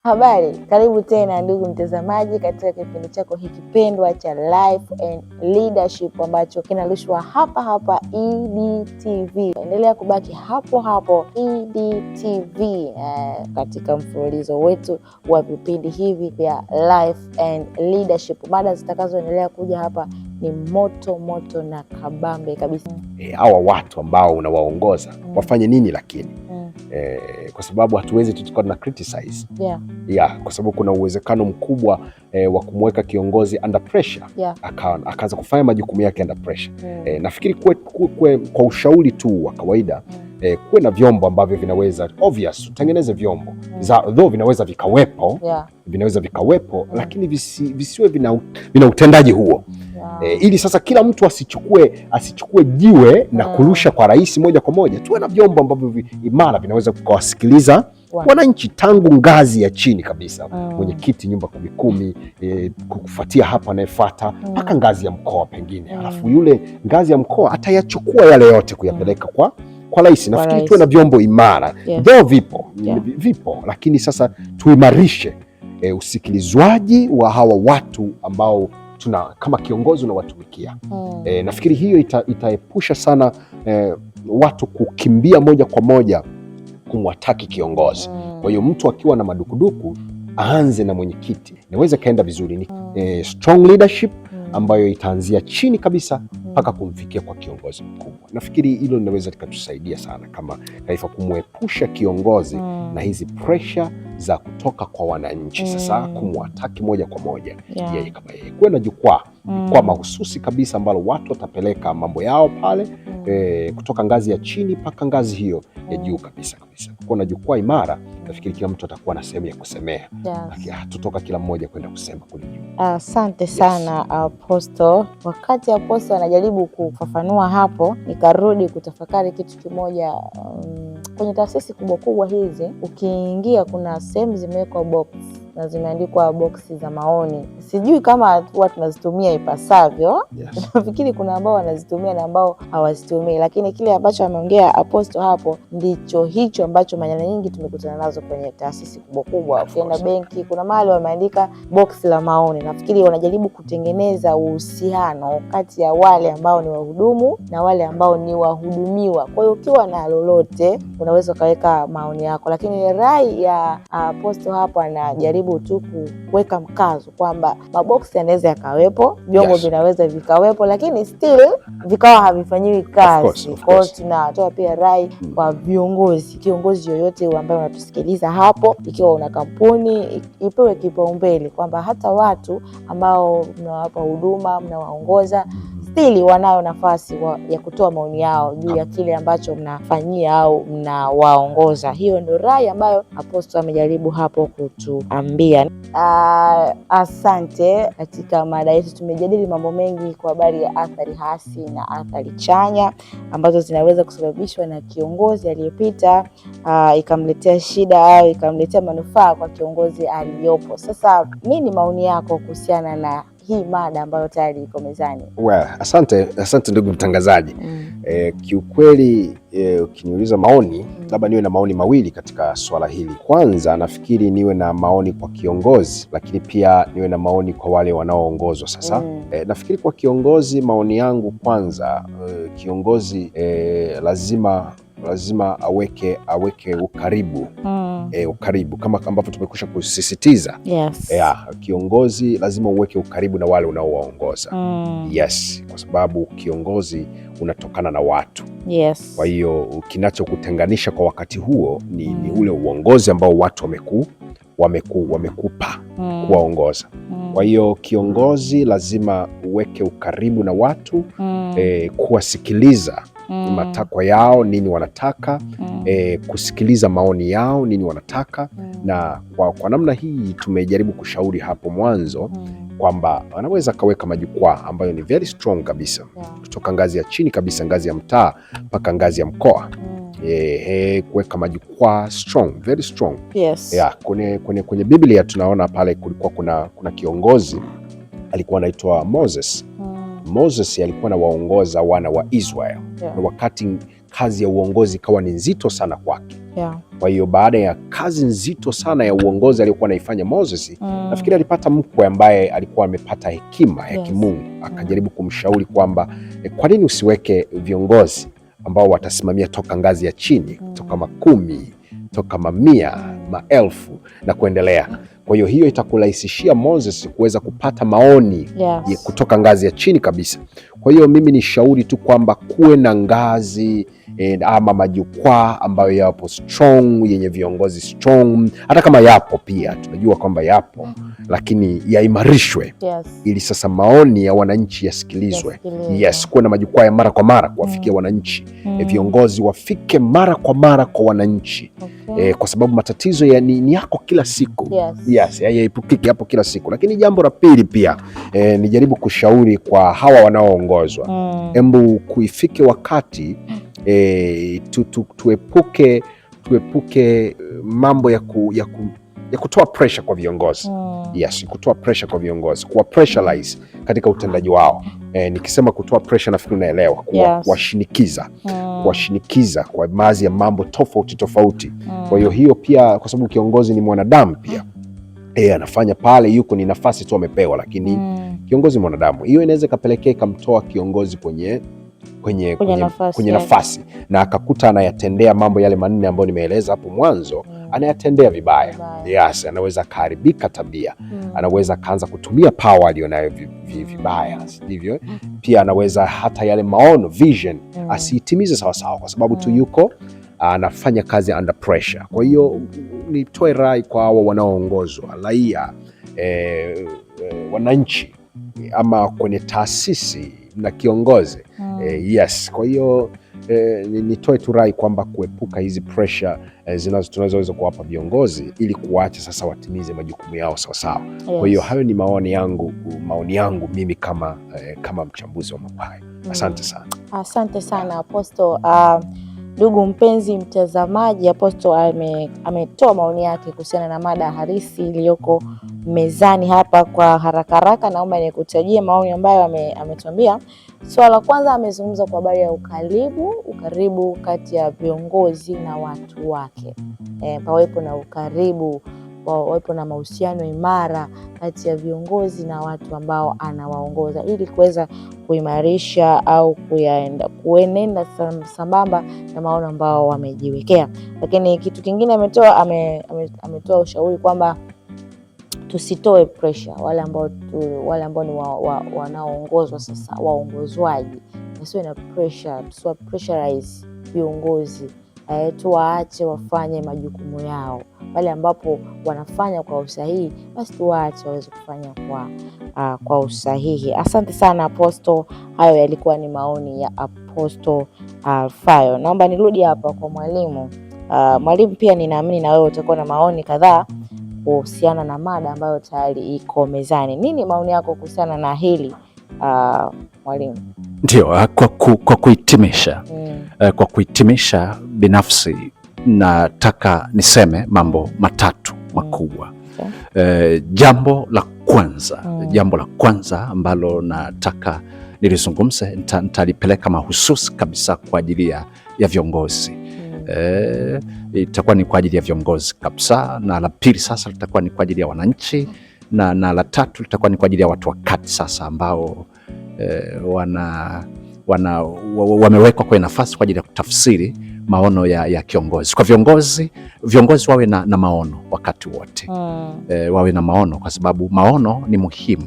Habari, karibu tena ndugu mtazamaji katika kipindi chako hiki pendwa cha Life and Leadership ambacho kinarushwa hapa EDTV. Endelea kubaki hapo EDTV katika mfululizo wetu wa vipindi hivi vya Life and Leadership. Mada zitakazoendelea kuja hapa ni moto na kabambe kabisa. Hawa watu ambao unawaongoza wafanye nini lakini? Kwa sababu hatuwezi tukawa na criticize. Kwa sababu kuna uwezekano mkubwa wa kumweka kiongozi under pressure. Akaanza kufanya majukumu yake under pressure. Nafikiri kwa ushauri tu wa kawaida kuwe na vyombo ambavyo vinaweza obvious tutengeneze vyombo though vinaweza vikawepo lakini visiwe vina utendaji huo. Ili sasa kila mtu asichukue jiwe na kurusha kwa rais moja kwa moja. Tuwe na vyombo ambavyo imara vinaweza kuwasikiliza wananchi tangu ngazi ya chini kabisa, mwenyekiti nyumba kumi, kufuatia hapa anayefuata mpaka ngazi ya mkoa pengine. Alafu yule ngazi ya mkoa atayachukua yale yote kuyapeleka kwa rais. Nafikiri tuwe na vyombo imara. Ndio vipo lakini sasa tuimarishe usikilizwaji wa hawa watu ambao kama kiongozi unawatumikia. Nafikiri hiyo itaepusha sana watu kukimbia moja kwa moja kumwataki kiongozi. Kwa hiyo mtu akiwa na madukuduku aanze na mwenyekiti, inaweza kaenda vizuri. Ni strong leadership ambayo itaanzia chini kabisa mpaka kumfikia kwa kiongozi mkubwa. Nafikiri hilo linaweza likatusaidia sana kama taifa kumwepusha kiongozi na hizi pressure za kutoka kwa wananchi. Sasa kumwataki moja kwa moja yeye kama yeye. Kuwe na jukwaa mahususi kabisa ambalo watu watapeleka mambo yao pale kutoka ngazi ya chini mpaka ngazi hiyo ya juu kabisa. Kuwa na jukwaa imara, nafikiri kila mtu atakuwa na sehemu ya kusemea. Tutoka kila mmoja kwenda kusema kule juu. Asante sana Apostle. Wakati Apostle anajaribu kufafanua hapo, nikarudi kutafakari kitu kimoja. Kwenye taasisi kubwa hizi ukiingia, kuna sehemu zimewekwa box na zimeandikwa boksi za maoni. Sijui kama watu tunazitumia ipasavyo. Nafikiri kuna ambao wanazitumia na ambao hawazitumii, lakini kile ambacho ameongea Apostle hapo ndicho hicho ambacho mara nyingi tumekutana nazo kwenye taasisi kubwa. Ukienda benki kuna mahali wameandika boksi la maoni. Nafikiri wanajaribu kutengeneza uhusiano kati ya wale ambao ni wahudumu na wale ambao ni wahudumiwa. Kwa hiyo ukiwa na lolote unaweza kaweka maoni yako, lakini rai ya Apostle hapo anajaribu tu kuweka mkazo kwamba maboksi yanaweza yakawepo, vyombo vinaweza vikawepo, lakini still vikawa havifanyiwi kazi. Kwa hiyo tunatoa pia rai kwa kiongozi yoyote ambaye unatusikiliza hapo, ikiwa una kampuni, ipewe kipaumbele kwamba hata watu ambao mnawapa huduma, mnawaongoza, still wanayo nafasi ya kutoa maoni yao juu ya kile ambacho mnafanyia au mnawaongoza. Hiyo ndio rai ambayo Apostle amejaribu hapo kutuambia. Asante. Katika mada yetu tumejadili mambo mengi kwa habari ya athari hasi na athari chanya ambazo zinaweza kusababishwa na kiongozi aliyepita, ikamletea shida au ikamletea manufaa kwa kiongozi aliyopo. Sasa nini maoni yako kuhusiana na hii mada ambayo tayari iko mezani? Asante ndugu mtangazaji. Kiukweli ukiniuliza maoni, labda niwe na maoni mawili katika swala hili. Kwanza nafikiri niwe na maoni kwa kiongozi, lakini pia niwe na maoni kwa wale wanaoongozwa. Sasa nafikiri kwa kiongozi, maoni yangu kwanza, kiongozi lazima aweke ukaribu. Ukaribu kama ambavyo tumekwisha kusisitiza. Kiongozi lazima uweke ukaribu na wale unaowaongoza. Kwa sababu kiongozi unatokana na watu. Kwa hiyo kinachokutenganisha kwa wakati huo ni ule uongozi ambao watu wamekupa kuwaongoza. Kwa hiyo kiongozi lazima uweke ukaribu na watu, kuwasikiliza matakwa yao, nini wanataka, kusikiliza maoni yao, nini wanataka. Na kwa namna hii tumejaribu kushauri hapo mwanzo kwamba wanaweza kaweka majukwaa ambayo ni very strong kabisa, kutoka ngazi ya chini kabisa, ngazi ya mtaa mpaka ngazi ya mkoa. Kuweka majukwaa strong, very strong. Kwenye Biblia tunaona pale kulikuwa kuna kiongozi alikuwa anaitwa Moses. Moses alikuwa anawaongoza wana wa Israel. Na wakati kazi ya uongozi ikawa ni nzito sana kwake. Kwa hiyo baada ya kazi nzito sana ya uongozi aliyokuwa anaifanya Moses, nafikiri alipata mkwe ambaye alikuwa amepata hekima ya kimungu, akajaribu kumshauri kwamba kwa nini usiweke viongozi ambao watasimamia toka ngazi ya chini, toka 10, toka 100, maelfu na kuendelea. Kwa hiyo hiyo itakurahisishia Moses kuweza kupata maoni kutoka ngazi ya chini kabisa. Kwa hiyo mimi ni shauri tu kwamba kuwe na ngazi ama majukwaa ambayo yapo strong, yenye viongozi strong, hata kama yapo pia tunajua kwamba yapo, lakini yaimarishwe ili sasa maoni ya wananchi yasikilizwe. Kuwe na majukwaa ya mara kwa mara kuwafikia wananchi. Viongozi wafike mara kwa mara kwa wananchi. Kwa sababu matatizo ni yako kila siku. Yaepukiki hapo kila siku. Lakini jambo la pili pia nijaribu kushauri kwa hawa wanaoongozwa. Embu kuifike wakati tuepuke mambo ya kutoa pressure kwa viongozi. Kutoa pressure kwa viongozi, kuwa pressurize katika utendaji wao. Nikisema kutoa pressure nafikiri unaelewa, kuwashinikiza kwa baadhi ya mambo tofauti. Kwa hiyo pia, kwa sababu kiongozi ni mwanadamu pia, anafanya pale yuko ni nafasi tu amepewa, lakini kiongozi mwanadamu, hiyo inaweza kapelekea ikamtoa kiongozi kwenye nafasi na akakuta anayatendea mambo yale manne ambayo nimeeleza hapo mwanzo, anayatendea vibaya. Anaweza akaharibika tabia, anaweza akaanza kutumia power aliyonayo vibaya, ndivyo. Pia anaweza hata yale maono, vision, asiitimize sawasawa kwa sababu tu yuko anafanya kazi under pressure. Kwa hiyo nitoe rai kwa hao wanaoongozwa, raia, wananchi, ama kwenye taasisi na kiongozi. Kwa hiyo nitoe tu rai kwamba kuepuka hizi pressure tunazoweza kuwapa viongozi ili kuacha sasa watimize majukumu yao sawasawa. Kwa hiyo hayo ni maoni yangu mimi kama mchambuzi wa mambo hayo. Asante sana. Asante sana Apostle. Ndugu mpenzi mtazamaji, Apostle ametoa maoni yake kuhusiana na mada harisi iliyoko mezani hapa. Kwa haraka naomba nikutajie maoni ambayo ametuambia. Swala la kwanza, amezungumza kwa habari ya ukaribu kati ya viongozi na watu wake. Pawepo na ukaribu, pawepo na mahusiano imara kati ya viongozi na watu ambao anawaongoza ili kuweza kuimarisha au kuenenda sambamba na maono ambao wamejiwekea. Lakini kitu kingine ametoa ushauri kwamba tusitoe pressure wale ambao ni wanaoongozwa sasa, waongozwaji. Tusiwe na pressure, tusiwe pressurize viongozi. Tuwaache wafanye majukumu yao. Pale ambapo wanafanya kwa usahihi, basi tuwaache waweze kufanya kwa usahihi. Asante sana Apostle. Hayo yalikuwa ni maoni ya Apostle Alfayo. Naomba nirudi hapa kwa mwalimu. Mwalimu, pia ninaamini na wewe utakuwa na maoni kadhaa kuhusiana na mada ambayo tayari iko mezani. Nini maoni yako kuhusiana na hili mwalimu? Ndio, kwa kuhitimisha binafsi nataka niseme mambo matatu makubwa. Jambo la kwanza ambalo nataka nilizungumze, nitalipeleka mahususi kabisa kwa ajili ya viongozi. Itakuwa ni kwa ajili ya viongozi kabisa, na la pili sasa litakuwa ni kwa ajili ya wananchi, na la tatu litakuwa ni kwa ajili ya watu wa kati sasa ambao wamewekwa kwenye nafasi kwa ajili ya kutafsiri maono ya kiongozi. Kwa viongozi wawe na maono wakati wote. Wawe na maono kwa sababu maono ni muhimu.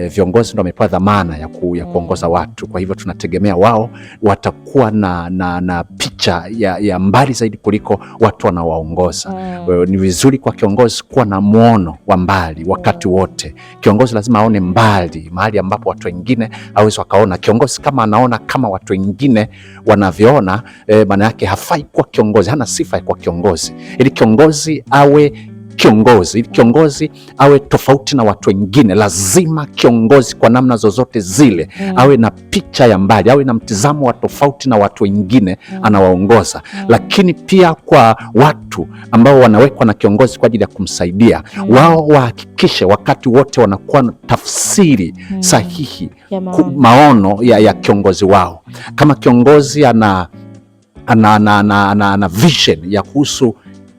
Viongozi ndio wamepewa dhamana ya kuongoza watu. Kwa hivyo tunategemea wao watakuwa na picha ya mbali zaidi kuliko watu wanaowaongoza. Ni vizuri kwa kiongozi kuwa na muono wa mbali wakati wote. Kiongozi lazima aone mbali, mahali ambapo watu wengine hawezi wakaona. Kiongozi kama anaona kama watu wengine wanavyoona, maana yake hafai kuwa kiongozi, hana sifa ya kuwa kiongozi. Ili kiongozi awe tofauti na watu wengine, lazima kiongozi kwa namna zozote zile awe na picha ya mbali, awe na mtizamo wa tofauti na watu wengine anawaongoza. Lakini pia kwa watu ambao wanawekwa na kiongozi kwa ajili ya kumsaidia, wao wahakikishe wakati wote wanakuwa na tafsiri sahihi maono ya kiongozi wao. Kama kiongozi ana vision ya kuhusu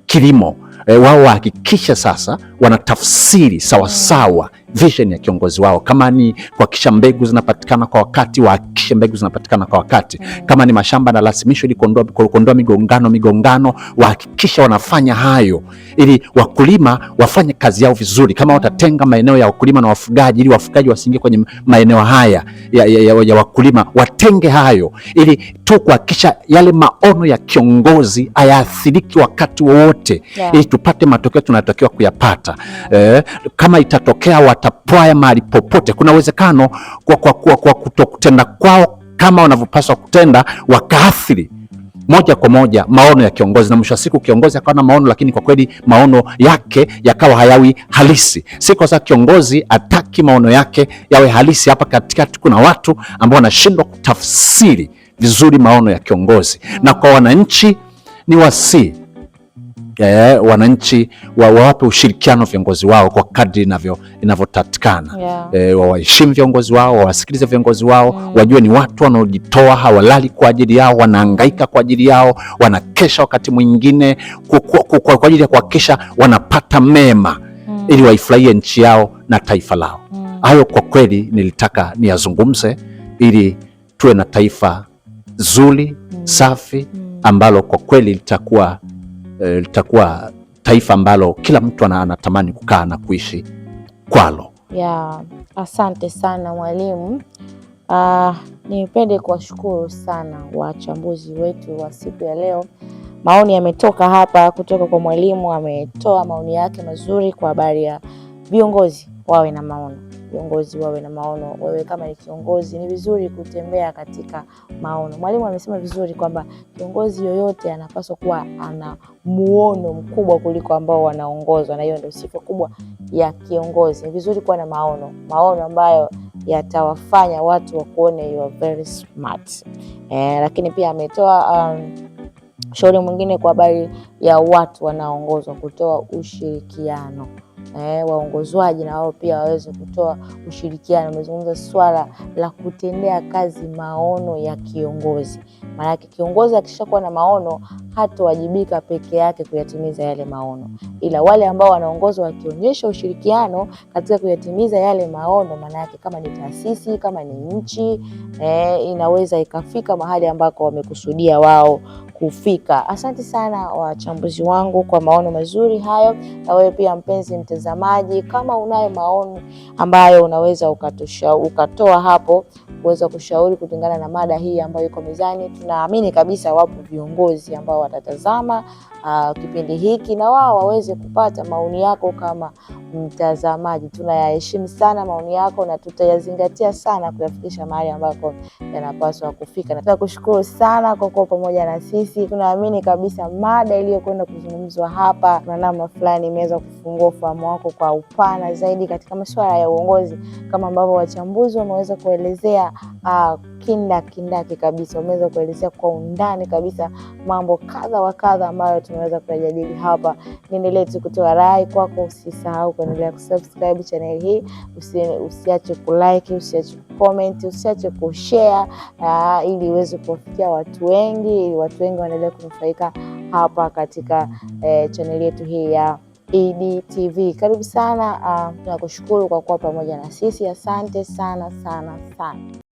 kilimo, wao wahakikisha sasa wanatafsiri sawasawa vision ya kiongozi wao. Kama ni kuhakikisha mbegu zinapatikana kwa wakati, wahakikishe mbegu zinapatikana kwa wakati. Kama ni mashamba yanalasimishwa ili kuondoa migongano, wahakikisha wanafanya hayo ili wakulima wafanye kazi yao vizuri. Kama watatenga maeneo ya wakulima na wafugaji ili wafugaji wasiingie kwenye maeneo haya ya wakulima, watenge hayo ili tu kuhakikisha yale maono ya kiongozi hayaathiriki wakati wowote, ili tupate matokeo tunatakiwa kuyapata. Kama itatokea watapwaya mahali popote, kuna uwezekano kwa kutokutenda kwao kama wanavyopaswa kutenda wakaathiri moja kwa moja maono ya kiongozi, na mwisho wa siku kiongozi akawa na maono, lakini kwa kweli maono yake yakawa hayawi halisi. Si kwa sababu kiongozi ataki maono yake yawe halisi. Hapa katikati kuna watu ambao wanashindwa kutafsiri vizuri maono ya kiongozi. Na kwa wananchi ni wananchi wawape ushirikiano viongozi wao kwa kadri inavyotatikana. Wawaheshimu viongozi wao, wawasikilize viongozi wao, wajue ni watu wanaojitoa, hawalali kwa ajili yao, wanahangaika kwa ajili yao, wanakesha wakati mwingine kwa ajili ya kuhakikisha wanapata mema ili waifurahie nchi yao na taifa lao. Hayo kwa kweli nilitaka niyazungumze ili tuwe na taifa zuri, safi, ambalo kwa kweli litakuwa taifa ambalo kila mtu anatamani kukaa na kuishi kwalo. Asante sana mwalimu. Nipende kuwashukuru sana wachambuzi wetu wa siku ya leo. Maoni yametoka hapa kutoka kwa mwalimu, ametoa maoni yake mazuri kwa habari ya viongozi wawe na maono. Viongozi wawe na maono. Wewe kama ni kiongozi, ni vizuri kutembea katika maono. Mwalimu amesema vizuri kwamba kiongozi yoyote anapaswa kuwa ana muono mkubwa kuliko ambao wanaongozwa, na hiyo ndio sifa kubwa ya kiongozi. Ni vizuri kuwa na maono ambayo yatawafanya watu wakuone you are very smart. Lakini pia ametoa ushauri mwingine kwa habari ya watu wanaongozwa, kutoa ushirikiano. Waongozwaji na wao pia waweze kutoa ushirikiano. Amezungumza swala la kutendea kazi maono ya kiongozi. Maana kiongozi akishakuwa na maono hatawajibika peke yake kuyatimiza yale maono, ila wale ambao wanaongozwa wakionyesha ushirikiano katika kuyatimiza yale maono, maana yake kama ni taasisi, kama ni nchi, inaweza ikafika mahali ambako wamekusudia wao kufika. Asante sana wachambuzi wangu kwa maono mazuri hayo. Na wewe pia mpenzi mtazamaji, kama unayo maono ambayo unaweza ukatoa hapo kuweza kushauri kulingana na mada hii ambayo iko mezani, tunaamini kabisa wapo viongozi ambao watatazama kipindi hiki na wao waweze kupata maoni yako kama mtazamaji. Tunayaheshimu sana maoni yako na tutayazingatia sana kuyafikisha mahali ambako yanapaswa kufika. Na tunakushukuru sana kwa kuwa pamoja na sisi. Tunaamini kabisa mada iliyokwenda kuzungumzwa hapa na namna fulani imeweza kufungua ufahamu wako kwa upana zaidi katika masuala ya uongozi, kama ambavyo wachambuzi wameweza kuelezea kindaki kabisa. Wameweza kuelezea kwa undani kabisa mambo kadha wa kadha ambayo tunaweza kujadili hapa. Niendelee tu kutoa rai kwako, usisahau kuendelea kusubscribe channel hii, usiache kulike, usiache kucomment, usiache kushare ili iweze kufikia watu wengi, ili watu wengi waendelee kunufaika hapa katika channel yetu hii ya ED TV. Karibu sana, tunakushukuru kwa kuwa pamoja na sisi. Asante sana sana sana.